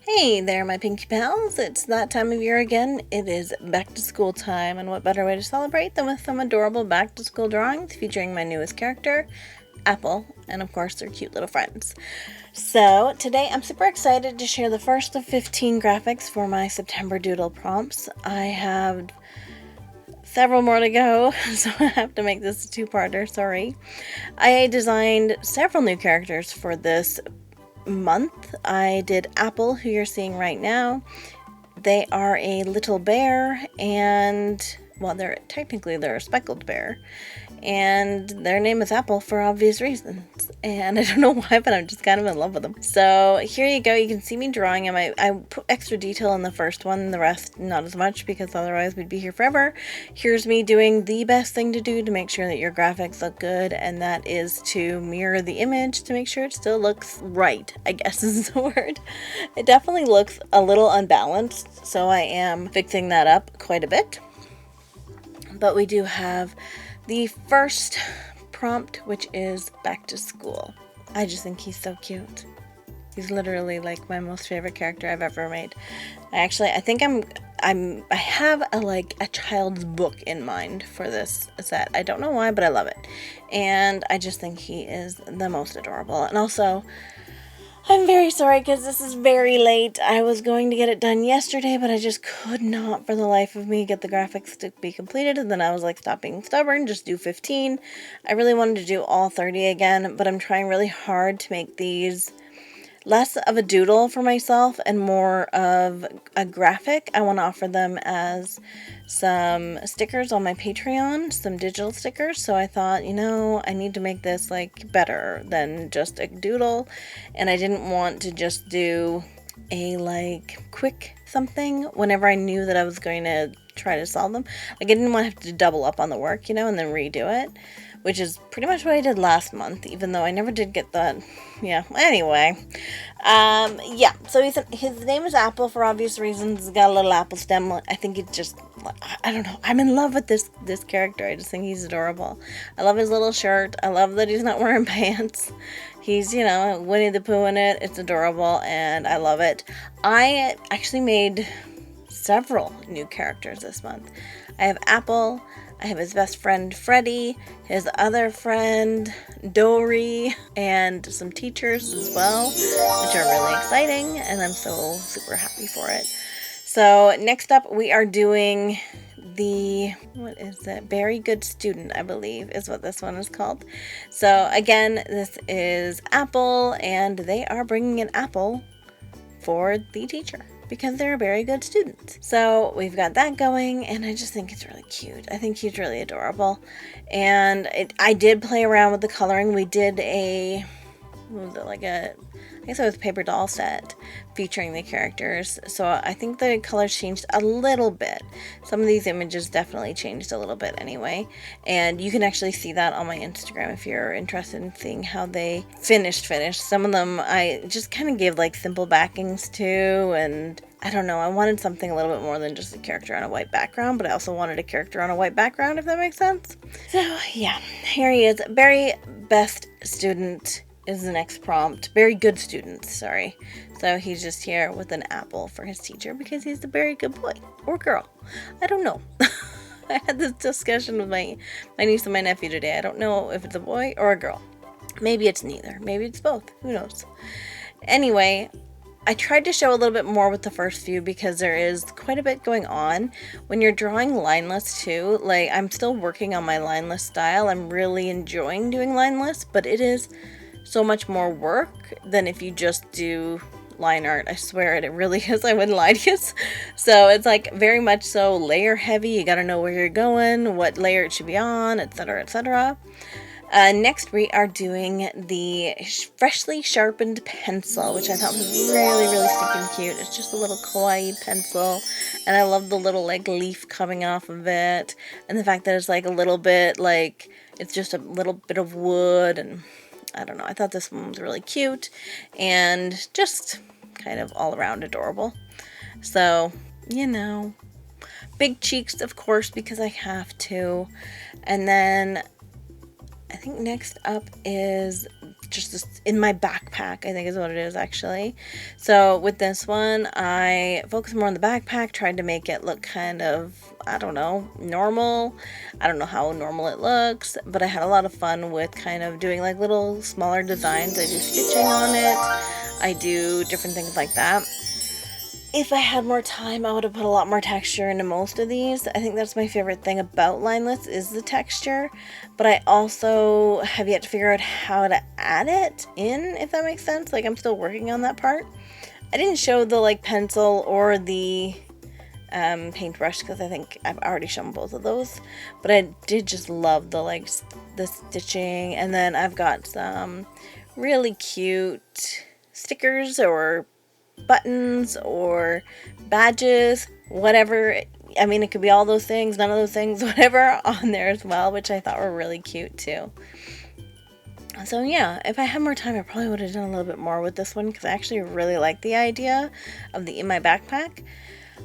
Hey there, my Pinky pals. It's that time of year again. It is back to school time, and what better way to celebrate than with some adorable back to school drawings featuring my newest character, Apple, and of course their cute little friends. So today I'm super excited to share the first of 15 graphics for my September Doodle prompts. I have several more to go, so I have to make this a two-parter, sorry. I designed several new characters for this month. I did Apple, who you're seeing right now. They are a little bear, and well, they're a speckled bear, and their name is Apple for obvious reasons. And I don't know why, but I'm just kind of in love with them. So here you go. You can see me drawing them. I put extra detail in the first one, the rest not as much, because otherwise we'd be here forever. Here's me doing the best thing to do to make sure that your graphics look good, and that is to mirror the image to make sure it still looks right, I guess is the word. It definitely looks a little unbalanced, so I am fixing that up quite a bit. But we do have the first prompt, which is back to school. I just think he's so cute. He's literally like my most favorite character I've ever made. I think I have a child's book in mind for this set. I don't know why, but I love it. And I just think he is the most adorable. And also, I'm very sorry because this is very late. I was going to get it done yesterday, but I just could not for the life of me get the graphics to be completed. And then I was like, stop being stubborn, just do 15. I really wanted to do all 30 again, but I'm trying really hard to make these less of a doodle for myself and more of a graphic. I want to offer them as some stickers on my Patreon, some digital stickers. So I thought, I need to make this like better than just a doodle. And I didn't want to just do a quick something whenever I knew that I was going to try to solve them. I didn't want to have to double up on the work, and then redo it, which is pretty much what I did last month, even though I never did get that. Yeah, anyway. So his name is Apple for obvious reasons. He's got a little apple stem. I think it's just, I don't know. I'm in love with this character. I just think he's adorable. I love his little shirt. I love that he's not wearing pants. He's, Winnie the Pooh in it. It's adorable, and I love it. I actually made several new characters this month. I have Apple. I have his best friend Freddie, his other friend Dory, and some teachers as well, which are really exciting, and I'm so super happy for it. So next up we are doing Very Good Student, I believe is what this one is called. So again, this is Apple, and they are bringing an apple for the teacher, because they're a very good student. So we've got that going, and I just think it's really cute. I think he's really adorable. And I did play around with the coloring. We did I guess it was a paper doll set featuring the characters. So I think the colors changed a little bit. Some of these images definitely changed a little bit anyway. And you can actually see that on my Instagram if you're interested in seeing how they finished. Some of them I just kind of gave simple backings to, and I don't know, I wanted something a little bit more than just a character on a white background, but I also wanted a character on a white background, if that makes sense. So yeah, here he is. Very best student is the next prompt. Very good students, sorry. So he's just here with an apple for his teacher because he's a very good boy or girl. I don't know. I had this discussion with my niece and my nephew today. I don't know if it's a boy or a girl. Maybe it's neither. Maybe it's both. Who knows? Anyway, I tried to show a little bit more with the first few because there is quite a bit going on. When you're drawing lineless too, I'm still working on my lineless style. I'm really enjoying doing lineless, but it is so much more work than if you just do line art. I swear it really is. I wouldn't lie to you. So it's very much so layer heavy. You gotta know where you're going, what layer it should be on, etc., etc. Next we are doing the freshly sharpened pencil, which I thought was really, really stinking cute. It's just a little kawaii pencil, and I love the little leaf coming off of it, and the fact that it's a little bit it's just a little bit of wood, and I don't know, I thought this one was really cute and just kind of all around adorable. So, big cheeks, of course, because I have to. And then I think next up is just this, in my backpack, I think is what it is actually. So with this one, I focused more on the backpack, tried to make it look kind of, I don't know, normal. I don't know how normal it looks, but I had a lot of fun with kind of doing like little smaller designs. I do stitching on it. I do different things like that. If I had more time, I would have put a lot more texture into most of these. I think that's my favorite thing about lineless is the texture, but I also have yet to figure out how to add it in, if that makes sense. Like, I'm still working on that part. I didn't show the like pencil or the paintbrush because I think I've already shown both of those, but I did just love the like the stitching. And then I've got some really cute stickers or buttons or badges, whatever. I mean, it could be all those things, none of those things, whatever on there as well, which I thought were really cute too. So yeah, if I had more time, I probably would have done a little bit more with this one because I actually really like the idea of the in my backpack.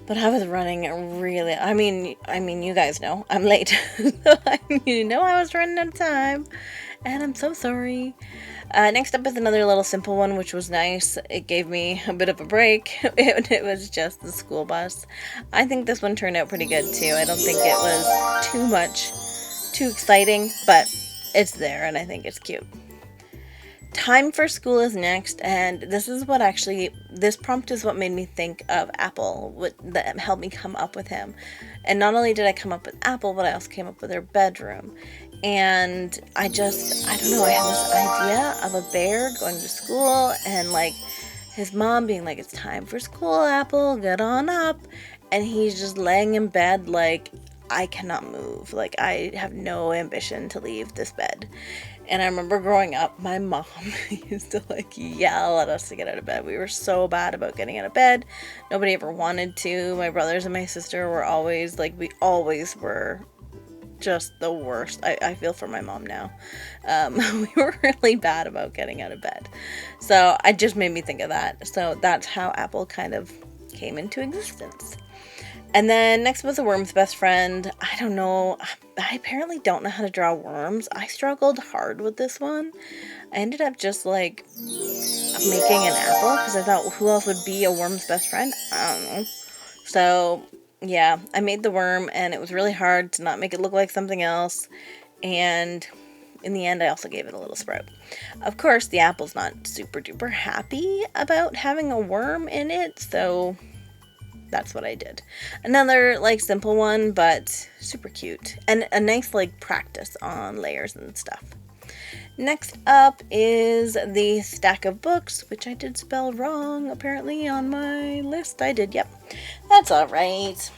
But I was running really, I mean, you guys know I'm late. So you know I was running out of time, and I'm so sorry. Next up is another little simple one, which was nice. It gave me a bit of a break. It was just the school bus. I think this one turned out pretty good too. I don't think it was too exciting, but it's there and I think it's cute. Time for school is next, and this prompt is what made me think of Apple, that helped me come up with him. And not only did I come up with Apple, but I also came up with her bedroom. And I don't know, I had this idea of a bear going to school and like his mom being like, "It's time for school, Apple, get on up." And he's just laying in bed like, "I cannot move. Like, I have no ambition to leave this bed." And I remember growing up, my mom used to like yell at us to get out of bed. We were so bad about getting out of bed. Nobody ever wanted to. My brothers and my sister were always like, we always were just the worst. I feel for my mom now. We were really bad about getting out of bed. So it just made me think of that. So that's how Apple kind of came into existence. And then next was a worm's best friend. I don't know. I apparently don't know how to draw worms. I struggled hard with this one. I ended up just like making an apple because I thought, who else would be a worm's best friend? I don't know. So yeah, I made the worm and it was really hard to not make it look like something else. And in the end, I also gave it a little sprout. Of course, the apple's not super duper happy about having a worm in it, so that's what I did. Another like simple one, but super cute and a nice like practice on layers and stuff. Next up is the stack of books, which I did spell wrong apparently on my list. I did, yep. That's all right.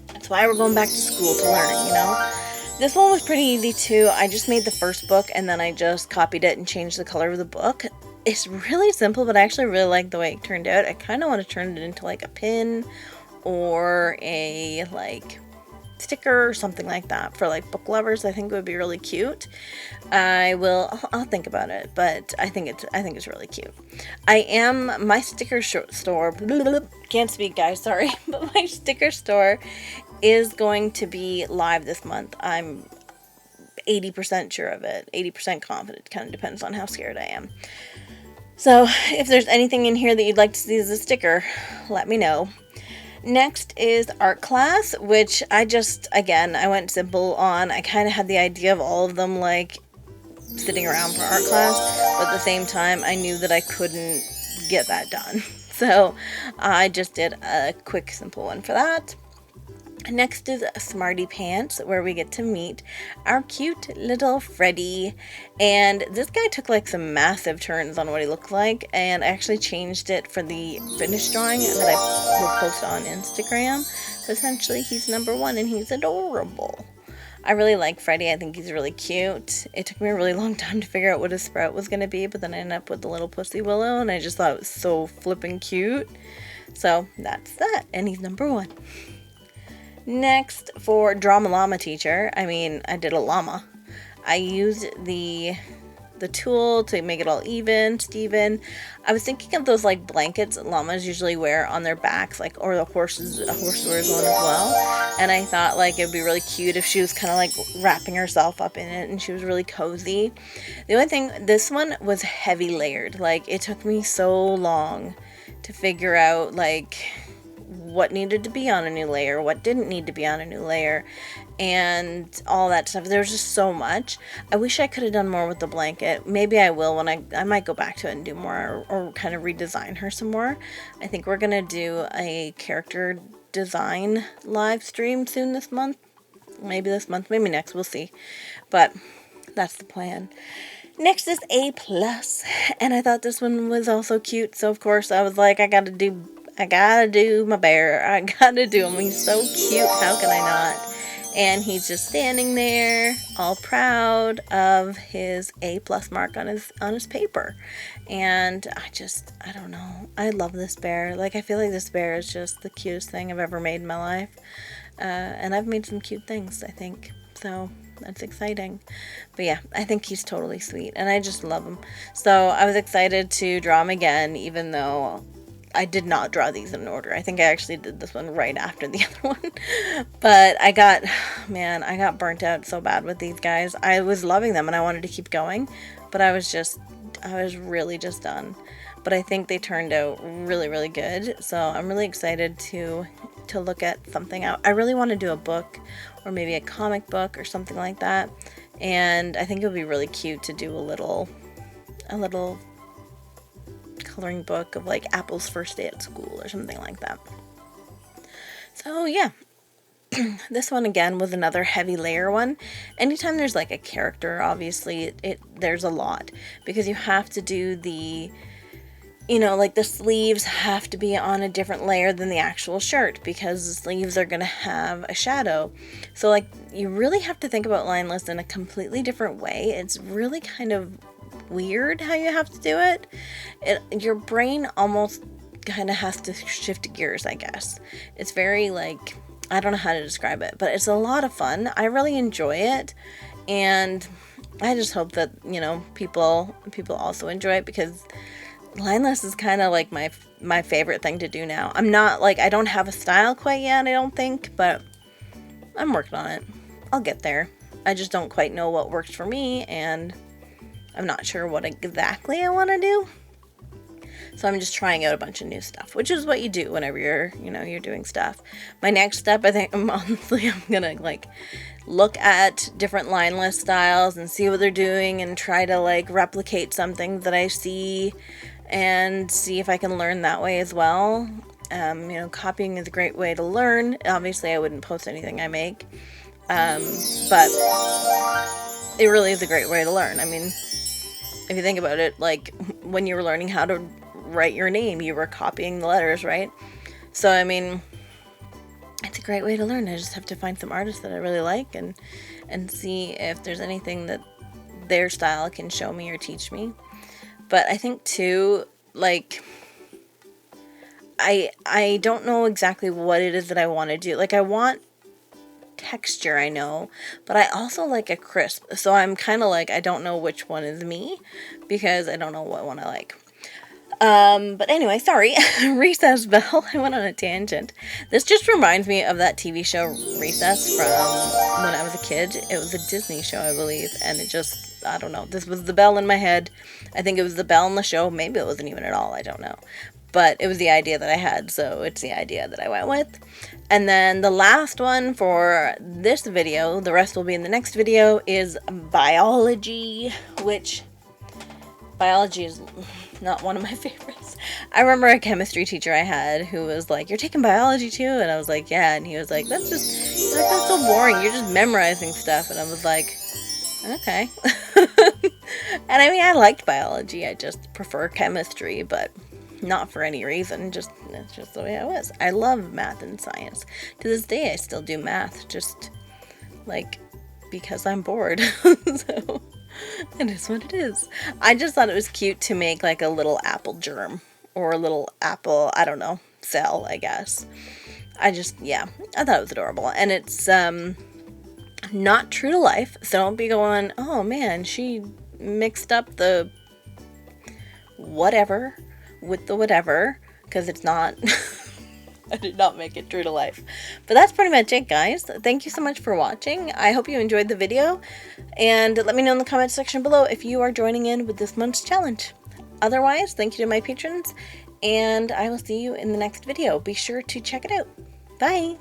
That's why we're going back to school to learn, you know. This one was pretty easy too. I just made the first book and then I just copied it and changed the color of the book. It's really simple, but I actually really like the way it turned out. I kind of want to turn it into like a pin or a like sticker or something like that for like book lovers. I think it would be really cute. I'll think about it, but I think it's really cute. My sticker store, can't speak guys, sorry, but my sticker store is going to be live this month. I'm 80% sure of it, 80% confident. Kind of depends on how scared I am. So if there's anything in here that you'd like to see as a sticker, let me know. Next is art class, which I went simple on. I kind of had the idea of all of them like sitting around for art class, but at the same time I knew that I couldn't get that done. So I just did a quick simple one for that. Next is Smarty Pants, where we get to meet our cute little Freddy. And this guy took like some massive turns on what he looked like, and I actually changed it for the finished drawing that I will post on Instagram. So essentially he's number 1 and he's adorable. I really like Freddy. I think he's really cute. It took me a really long time to figure out what his sprout was going to be, but then I ended up with the little pussy willow and I just thought it was so flippin' cute. So that's that, and he's number 1. Next, for Drama Llama Teacher, I did a llama. I used the the tool to make it all even, Steven. I was thinking of those like blankets that llamas usually wear on their backs, like, or a horse wears one as well. And I thought like it'd be really cute if she was kind of like wrapping herself up in it and she was really cozy. The only thing, this one was heavy layered. Like, it took me so long to figure out like what needed to be on a new layer, what didn't need to be on a new layer, and all that stuff. There was just so much. I wish I could have done more with the blanket. Maybe I will when I might go back to it and do more, or kind of redesign her some more. I think we're gonna do a character design live stream soon this month. Maybe this month, maybe next, we'll see. But that's the plan. Next is A+, and I thought this one was also cute, so of course I was like, I gotta do my bear. I gotta do him. He's so cute. How can I not? And he's just standing there, all proud of his A+ mark on his paper. And I don't know. I love this bear. Like, I feel like this bear is just the cutest thing I've ever made in my life. And I've made some cute things, I think. So that's exciting. But yeah, I think he's totally sweet, and I just love him. So I was excited to draw him again, even though I did not draw these in order. I think I actually did this one right after the other one. But I got burnt out so bad with these guys. I was loving them and I wanted to keep going, but I was really just done. But I think they turned out really, really good. So I'm really excited to look at something out. I really want to do a book, or maybe a comic book or something like that. And I think it would be really cute to do a little coloring book of like Apple's first day at school or something like that. So yeah, this one again was another heavy layer one. Anytime there's like a character, obviously there's a lot, because you have to do the, like the sleeves have to be on a different layer than the actual shirt, because the sleeves are going to have a shadow. So like, you really have to think about lineless in a completely different way. It's really kind of weird how you have to do it. Your brain almost kind of has to shift gears, I guess. It's very like, I don't know how to describe it, but it's a lot of fun. I really enjoy it, and I just hope that people also enjoy it, because lineless is kind of like my favorite thing to do now. I'm not like, I don't have a style quite yet, I don't think, but I'm working on it. I'll get there. I just don't quite know what works for me, and I'm not sure what exactly I want to do. So I'm just trying out a bunch of new stuff, which is what you do whenever you're doing stuff. My next step, I think, honestly, I'm gonna like look at different lineless styles and see what they're doing, and try to like replicate something that I see, and see if I can learn that way as well. Copying is a great way to learn. Obviously, I wouldn't post anything I make, but it really is a great way to learn. I mean, if you think about it, like when you were learning how to write your name, you were copying the letters, right? So, I mean, it's a great way to learn. I just have to find some artists that I really like, and see if there's anything that their style can show me or teach me. But I think too, like, I don't know exactly what it is that I want to do. Like, I want texture, I know, but I also like a crisp. So I'm kind of like, I don't know which one is me, because I don't know what one I like. But anyway, sorry, Recess Bell. I went on a tangent. This just reminds me of that TV show Recess from when I was a kid. It was a Disney show, I believe, and it just, I don't know. This was the bell in my head. I think it was the bell in the show. Maybe it wasn't even at all. I don't know. But it was the idea that I had, so it's the idea that I went with. And then the last one for this video, the rest will be in the next video, is biology, which biology is not one of my favorites. I remember a chemistry teacher I had who was like, "You're taking biology too?" And I was like, "Yeah." And he was like, that's so boring. You're just memorizing stuff." And I was like, okay. And I mean, I liked biology. I just prefer chemistry, but not for any reason. It's just the way I was. I love math and science. To this day, I still do math, just like because I'm bored. So it is what it is. I just thought it was cute to make like a little apple germ, or a little apple, I don't know, cell, I guess. I thought it was adorable. And it's not true to life, so don't be going, "Oh man, she mixed up the whatever with the whatever, because it's not. I did not make it true to life. But that's pretty much it, guys. Thank you so much for watching. I hope you enjoyed the video, and let me know in the comment section below if you are joining in with this month's challenge. Otherwise, thank you to my patrons, and I will see you in the next video. Be sure to check it out. Bye!